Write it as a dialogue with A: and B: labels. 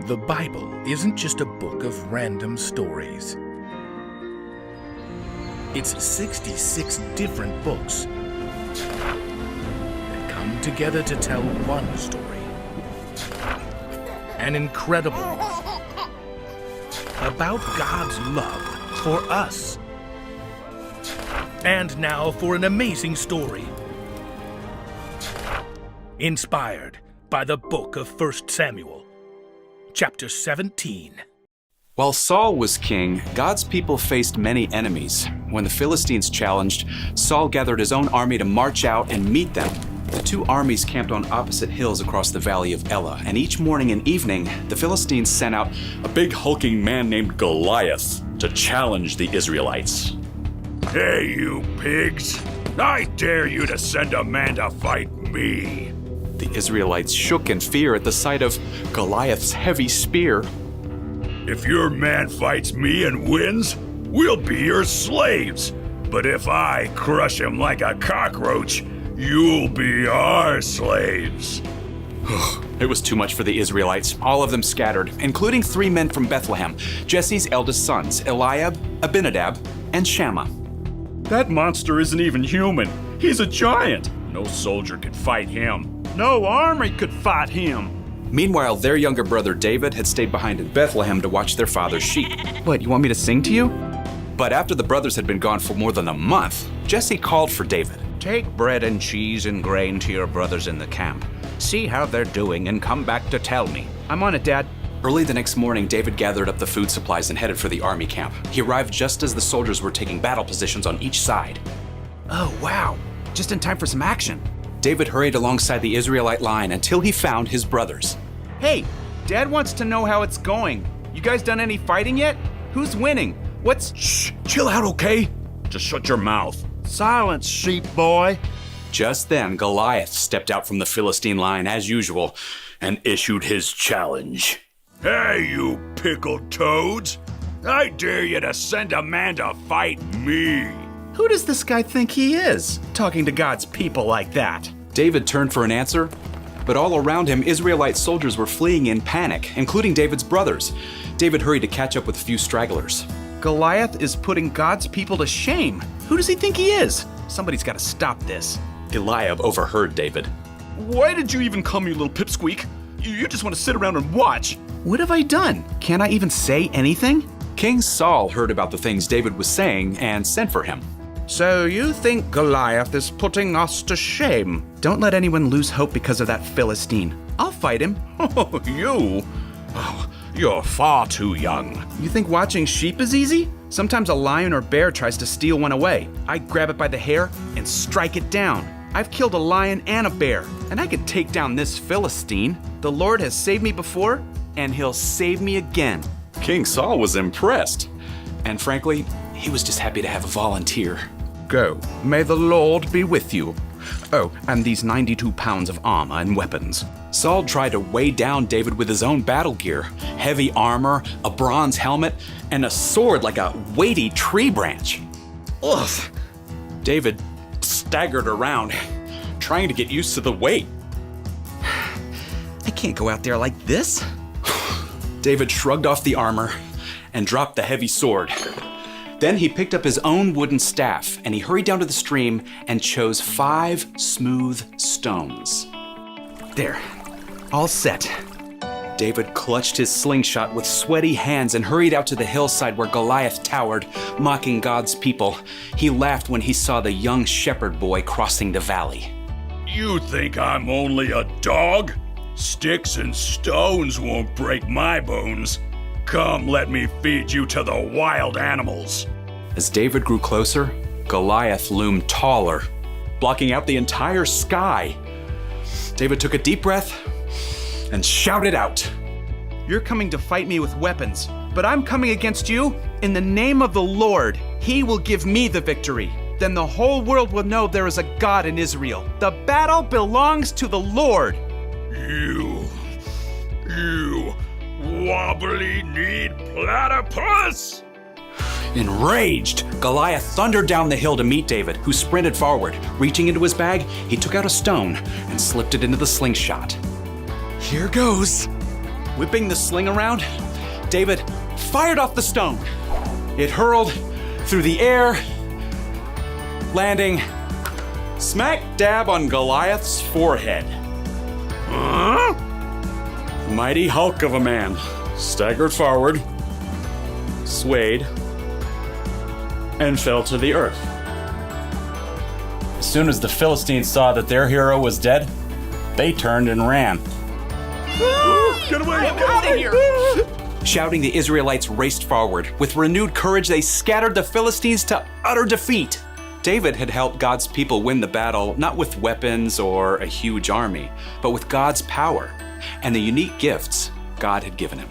A: The Bible isn't just a book of random stories. It's 66 different books that come together to tell one story. An incredible one. About God's love for us. And now for an amazing story. Inspired by the book of 1 Samuel, chapter 17.
B: While Saul was king, God's people faced many enemies. When the Philistines challenged, Saul gathered his own army to march out and meet them. The two armies camped on opposite hills across the valley of Elah, and each morning and evening, the Philistines sent out a big hulking man named Goliath to challenge the Israelites.
C: Hey, you pigs! I dare you to send a man to fight me!
B: The Israelites shook in fear at the sight of Goliath's heavy spear.
C: If your man fights me and wins, we'll be your slaves. But if I crush him like a cockroach, you'll be our slaves.
B: It was too much for the Israelites. All of them scattered, including 3 men from Bethlehem, Jesse's eldest sons, Eliab, Abinadab, and Shammah.
C: That monster isn't even human. He's a giant. No soldier could fight him. No army could fight him.
B: Meanwhile, their younger brother David had stayed behind in Bethlehem to watch their father's sheep. What, you want me to sing to you? But after the brothers had been gone for more than a month, Jesse called for David.
D: Take bread and cheese and grain to your brothers in the camp. See how they're doing and come back to tell me.
B: I'm on it, Dad. Early the next morning, David gathered up the food supplies and headed for the army camp. He arrived just as the soldiers were taking battle positions on each side. Oh, wow. Just in time for some action. David hurried alongside the Israelite line until he found his brothers.
D: Hey, Dad wants to know how it's going. You guys done any fighting yet? Who's winning? What's...
C: Shh! Chill out, okay? Just shut your mouth. Silence, sheep boy.
B: Just then, Goliath stepped out from the Philistine line as usual and issued his challenge.
C: Hey, you pickled toads! I dare you to send a man to fight me!
D: Who does this guy think he is, talking to God's people like that?
B: David turned for an answer, but all around him, Israelite soldiers were fleeing in panic, including David's brothers. David hurried to catch up with a few stragglers.
D: Goliath is putting God's people to shame. Who does he think he is? Somebody's got to stop this.
B: Eliab overheard David.
C: Why did you even come, you little pipsqueak? You just want to sit around and watch.
D: What have I done? Can't I even say anything?
B: King Saul heard about the things David was saying and sent for him.
D: So you think Goliath is putting us to shame? Don't let anyone lose hope because of that Philistine. I'll fight him.
C: Oh, you? Oh, you're far too young.
D: You think watching sheep is easy? Sometimes a lion or bear tries to steal one away. I grab it by the hair and strike it down. I've killed a lion and a bear, and I can take down this Philistine. The Lord has saved me before, and he'll save me again.
B: King Saul was impressed. And frankly, he was just happy to have a volunteer.
D: Go. May the Lord be with you. Oh, and these 92 pounds of armor and weapons.
B: Saul tried to weigh down David with his own battle gear. Heavy armor, a bronze helmet, and a sword like a weighty tree branch. Ugh. David staggered around, trying to get used to the weight.
D: I can't go out there like this.
B: David shrugged off the armor and dropped the heavy sword. Then he picked up his own wooden staff and he hurried down to the stream and chose 5 smooth stones.
D: There, all set.
B: David clutched his slingshot with sweaty hands and hurried out to the hillside where Goliath towered, mocking God's people. He laughed when he saw the young shepherd boy crossing the valley.
C: You think I'm only a dog? Sticks and stones won't break my bones. Come, let me feed you to the wild animals.
B: As David grew closer, Goliath loomed taller, blocking out the entire sky. David took a deep breath and shouted out,
D: You're coming to fight me with weapons, but I'm coming against you in the name of the Lord. He will give me the victory. Then the whole world will know there is a God in Israel. The battle belongs to the Lord.
C: You wobbly kneed platypus!
B: Enraged, Goliath thundered down the hill to meet David, who sprinted forward. Reaching into his bag, he took out a stone and slipped it into the slingshot. Here goes. Whipping the sling around, David fired off the stone. It hurled through the air, landing smack dab on Goliath's forehead. The mighty hulk of a man staggered forward, swayed, and fell to the earth. As soon as the Philistines saw that their hero was dead, they turned and ran.
C: Get away!
D: Get out of here!
B: Shouting, the Israelites raced forward. With renewed courage, they scattered the Philistines to utter defeat. David had helped God's people win the battle not with weapons or a huge army, but with God's power and the unique gifts God had given him.